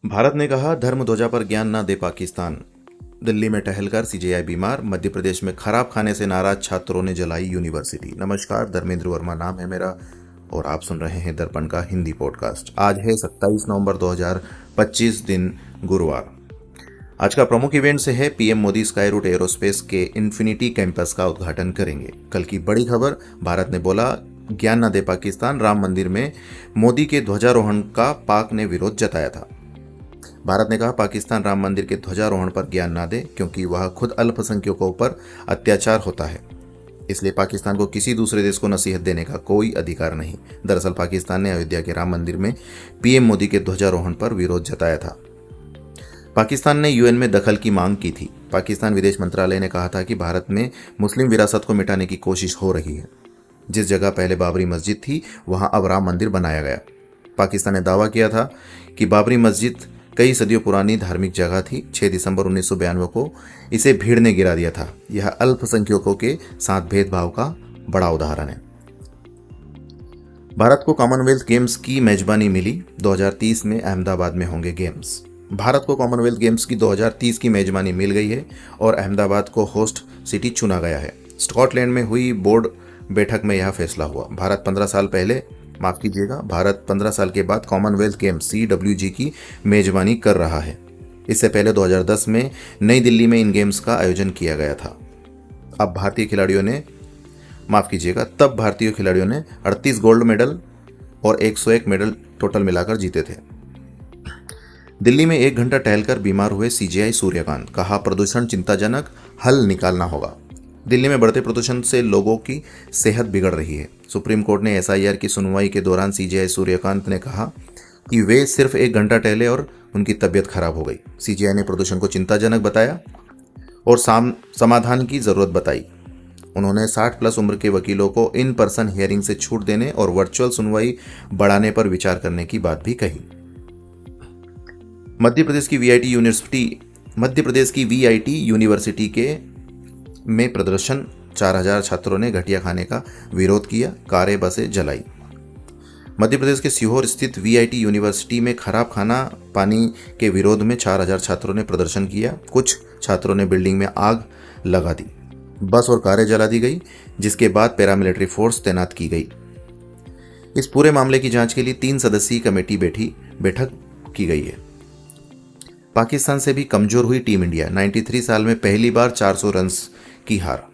भारत ने कहा धर्म ध्वजा पर ज्ञान ना दे पाकिस्तान। दिल्ली में टहलकर सीजेआई बीमार। मध्य प्रदेश में खराब खाने से नाराज छात्रों ने जलाई यूनिवर्सिटी। नमस्कार, धर्मेंद्र वर्मा नाम है मेरा और आप सुन रहे हैं दर्पण का हिंदी पॉडकास्ट। आज है 27 नवंबर 2025, दिन गुरुवार। आज का प्रमुख इवेंट से है पीएम मोदी स्काई रूट एरोस्पेस के इन्फिनिटी कैंपस का उद्घाटन करेंगे। कल की बड़ी खबर, भारत ने बोला ज्ञान ना दे पाकिस्तान। राम मंदिर में मोदी के ध्वजारोहण का पाक ने विरोध जताया था। भारत ने कहा पाकिस्तान राम मंदिर के ध्वजारोहण पर ज्ञान ना दे क्योंकि वह खुद अल्पसंख्यकों पर अत्याचार होता है, इसलिए पाकिस्तान को किसी दूसरे देश को नसीहत देने का कोई अधिकार नहीं। दरअसल पाकिस्तान ने अयोध्या के राम मंदिर में पीएम मोदी के ध्वजारोहण पर विरोध जताया था। पाकिस्तान ने यूएन में दखल की मांग की थी। पाकिस्तान विदेश मंत्रालय ने कहा था कि भारत में मुस्लिम विरासत को मिटाने की कोशिश हो रही है। जिस जगह पहले बाबरी मस्जिद थी वहां अब राम मंदिर बनाया गया। पाकिस्तान ने दावा किया था कि बाबरी मस्जिद कई सदियों पुरानी धार्मिक जगह थी। 6 दिसंबर 1992 को इसे भीड़ ने गिरा दिया था। यह अल्पसंख्यकों के साथ भेदभाव का बड़ा उदाहरण है। भारत को कॉमनवेल्थ गेम्स की मेजबानी मिली। 2030 में अहमदाबाद में होंगे गेम्स। भारत को कॉमनवेल्थ गेम्स की 2030 की मेजबानी मिल गई है और अहमदाबाद को होस्ट सिटी चुना गया है। स्कॉटलैंड में हुई बोर्ड बैठक में यह फैसला हुआ। भारत 15 साल के बाद कॉमनवेल्थ गेम्स CWG की मेजबानी कर रहा है। इससे पहले 2010 में नई दिल्ली में इन गेम्स का आयोजन किया गया था। तब भारतीय खिलाड़ियों ने 38 गोल्ड मेडल और 101 मेडल टोटल मिलाकर जीते थे। दिल्ली में 1 घंटा टहलकर बीमार हुए सीजेआई सूर्यकांत। कहा प्रदूषण चिंताजनक, हल निकालना होगा। दिल्ली में बढ़ते प्रदूषण से लोगों की सेहत बिगड़ रही है। सुप्रीम कोर्ट ने एसआईआर की सुनवाई के दौरान सीजेआई सूर्यकांत ने कहा कि वे सिर्फ 1 घंटा टहले और उनकी तबीयत खराब हो गई। सीजेआई ने प्रदूषण को चिंताजनक बताया और समाधान की जरूरत बताई। उन्होंने 60+ उम्र के वकीलों को इन पर्सन हियरिंग से छूट देने और वर्चुअल सुनवाई बढ़ाने पर विचार करने की बात भी कही। मध्य प्रदेश की वीआईटी यूनिवर्सिटी के में प्रदर्शन। 4000 छात्रों ने घटिया खाने का विरोध किया, कारें बसें जलाई। मध्य प्रदेश के सीहोर स्थित वीआईटी यूनिवर्सिटी में खराब खाना पानी के विरोध में 4000 छात्रों ने प्रदर्शन किया। कुछ छात्रों ने बिल्डिंग में आग लगा दी, बस और कारें जला दी गई, जिसके बाद पैरामिलिट्री फोर्स तैनात की गई। इस पूरे मामले की जांच के लिए 3 सदस्यीय कमेटी बैठक की गई है। पाकिस्तान से भी कमजोर हुई टीम इंडिया। 93 साल में पहली बार 400 रन की हार।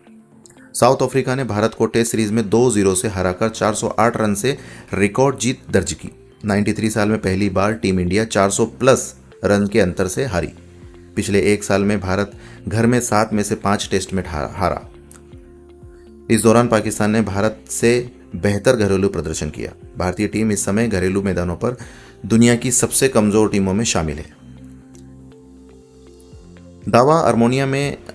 साउथ अफ्रीका ने भारत को टेस्ट सीरीज में 2-0 से हराकर 408 रन से रिकॉर्ड जीत दर्ज की। 93 साल में पहली बार टीम इंडिया 400+ रन के अंतर से हारी। पिछले 1 साल में भारत घर में 7 में से 5 टेस्ट में हारा। इस दौरान पाकिस्तान ने भारत से बेहतर घरेलू प्रदर्शन किया। भारतीय टीम इस समय घरेलू मैदानों पर दुनिया की सबसे कमजोर टीमों में शामिल है। दावा,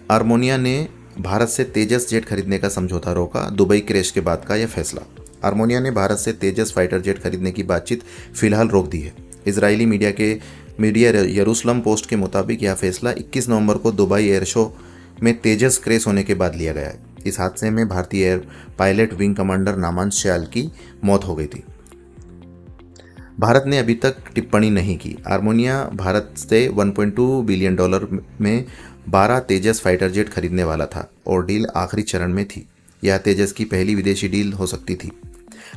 आर्मेनिया ने भारत से तेजस जेट खरीदने का समझौता रोका। दुबई क्रैश के बाद का यह फैसला। आर्मेनिया ने भारत से तेजस फाइटर जेट खरीदने की बातचीत फिलहाल रोक दी है। इजरायली मीडिया यरूशलेम पोस्ट के मुताबिक यह फैसला 21 नवंबर को दुबई एयर शो में तेजस क्रैश होने के बाद लिया गया है। इस हादसे में भारतीय एयर पायलट विंग कमांडर नामांश श्याल की मौत हो गई थी। भारत ने अभी तक टिप्पणी नहीं की। आर्मेनिया भारत से $1.2 बिलियन में 12 तेजस फाइटर जेट खरीदने वाला था और डील आखिरी चरण में थी। यह तेजस की पहली विदेशी डील हो सकती थी।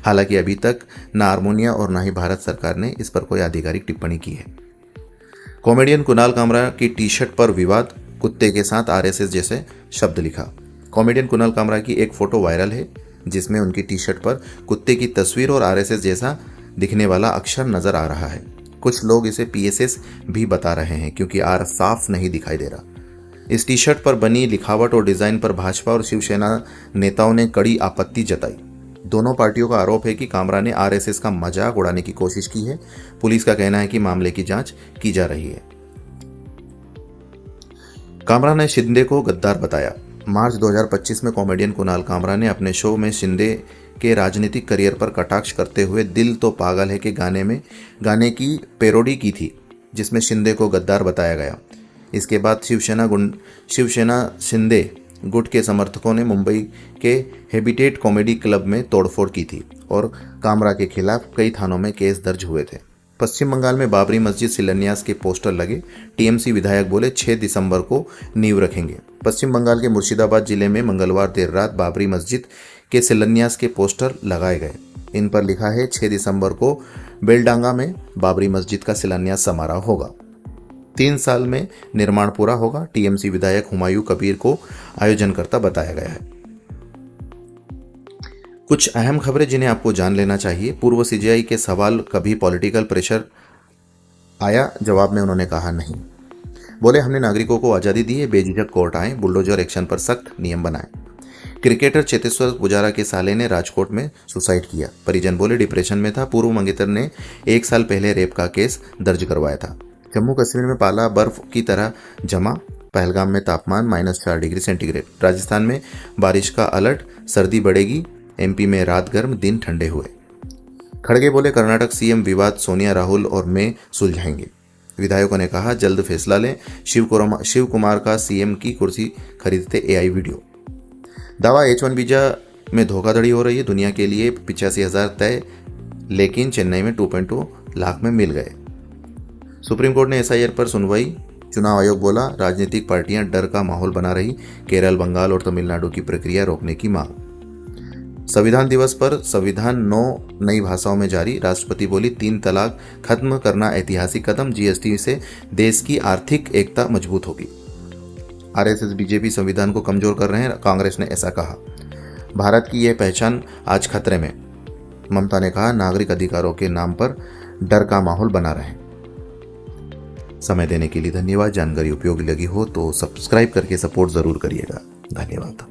हालांकि अभी तक न आर्मेनिया और न ही भारत सरकार ने इस पर कोई आधिकारिक टिप्पणी की है। कॉमेडियन कुणाल कामरा की टी-शर्ट पर विवाद, कुत्ते के साथ आरएसएस जैसे शब्द लिखा। कॉमेडियन कुणाल कामरा की एक फोटो वायरल है जिसमें उनकी टी-शर्ट पर कुत्ते की तस्वीर और आरएसएस जैसा दिखने वाला अक्षर नजर आ रहा है। कुछ लोग इसे PSS भी बता रहे हैं क्योंकि आर साफ नहीं दिखाई दे रहा। इस टी-शर्ट पर बनी लिखावट और डिजाइन पर भाजपा और शिवसेना नेताओं ने कड़ी आपत्ति जताई। दोनों पार्टियों का आरोप है कि कामरा ने आरएसएस का मजाक उड़ाने की कोशिश की है। पुलिस का कहना है कि मामले की जांच की जा रही है। कामरा ने शिंदे को गद्दार बताया। मार्च 2025 में कॉमेडियन कुणाल कामरा ने अपने शो में शिंदे के राजनीतिक करियर पर कटाक्ष करते हुए दिल तो पागल है के गाने की पैरोडी की थी, जिसमें शिंदे को गद्दार बताया गया। इसके बाद शिवसेना शिंदे गुट के समर्थकों ने मुंबई के हैबिटेट कॉमेडी क्लब में तोड़फोड़ की थी और कामरा के खिलाफ कई थानों में केस दर्ज हुए थे। पश्चिम बंगाल में बाबरी मस्जिद शिलान्यास के पोस्टर लगे। टीएमसी विधायक बोले 6 दिसंबर को नींव रखेंगे। पश्चिम बंगाल के मुर्शिदाबाद जिले में मंगलवार देर रात बाबरी मस्जिद के शिलान्यास के पोस्टर लगाए गए। इन पर लिखा है 6 दिसंबर को बेलडांगा में बाबरी मस्जिद का शिलान्यास समारोह होगा। 3 साल में निर्माण पूरा होगा। टीएमसी विधायक हुमायूं कबीर को आयोजनकर्ता बताया गया है। कुछ अहम खबरें जिन्हें आपको जान लेना चाहिए। पूर्व सीजेआई के सवाल कभी पॉलिटिकल प्रेशर आया, जवाब में उन्होंने कहा नहीं। बोले हमने नागरिकों को आज़ादी दी है, बेझिझक कोर्ट आए, बुलडोजर एक्शन पर सख्त नियम बनाए। क्रिकेटर चेतेश्वर पुजारा के साले ने राजकोट में सुसाइड किया। परिजन बोले डिप्रेशन में था। पूर्व मंगेतर ने 1 साल पहले रेप का केस दर्ज करवाया था। जम्मू कश्मीर में पाला बर्फ की तरह जमा। पहलगाम में तापमान -4 डिग्री सेंटीग्रेड। राजस्थान में बारिश का अलर्ट, सर्दी बढ़ेगी। एमपी में रात गर्म, दिन ठंडे हुए। खड़गे बोले कर्नाटक सीएम विवाद सोनिया राहुल और मैं सुलझाएंगे। विधायकों ने कहा जल्द फैसला लें। शिव कुमार का सीएम की कुर्सी खरीदते एआई वीडियो। दावा H1 वीजा में धोखाधड़ी हो रही है। दुनिया के लिए 85,000 तय, लेकिन चेन्नई में 2.2 लाख में मिल गए। सुप्रीम कोर्ट ने एसआईआर पर सुनवाई। चुनाव आयोग बोला राजनीतिक पार्टियां डर का माहौल बना रही। केरल, बंगाल और तमिलनाडु की प्रक्रिया रोकने की मांग। संविधान दिवस पर संविधान 9 नई भाषाओं में जारी। राष्ट्रपति बोली 3 तलाक खत्म करना ऐतिहासिक कदम। जीएसटी से देश की आर्थिक एकता मजबूत होगी। आरएसएस बीजेपी संविधान को कमजोर कर रहे हैं, कांग्रेस ने ऐसा कहा। भारत की यह पहचान आज खतरे में, ममता ने कहा। नागरिक अधिकारों के नाम पर डर का माहौल बना रहे। समय देने के लिए धन्यवाद। जानकारी उपयोगी लगी हो तो सब्सक्राइब करके सपोर्ट जरूर करिएगा। धन्यवाद।